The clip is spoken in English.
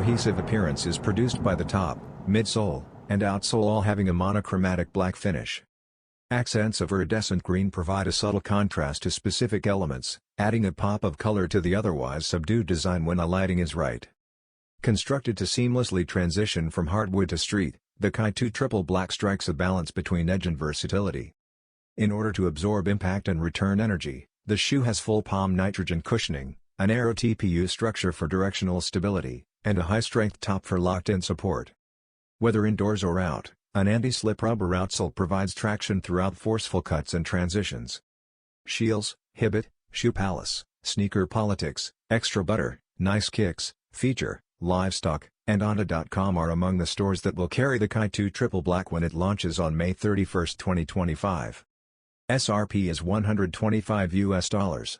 cohesive appearance is produced by the top, midsole, and outsole all having a monochromatic black finish. Accents of iridescent green provide a subtle contrast to specific elements, adding a pop of color to the otherwise subdued design when the lighting is right. Constructed to seamlessly transition from hardwood to street, the Kyrie triple black strikes a balance between edge and versatility. In order to absorb impact and return energy, the shoe has full palm nitrogen cushioning, an Arrow TPU structure for directional stability, and a high-strength top for locked-in support. Whether indoors or out, an anti-slip rubber outsole provides traction throughout forceful cuts and transitions. Shields, Hibbett, Shoe Palace, Sneaker Politics, Extra Butter, Nice Kicks, Feature, Livestock, and Anta.com are among the stores that will carry the Kyrie triple black when it launches on May 31, 2025. SRP is $125 US.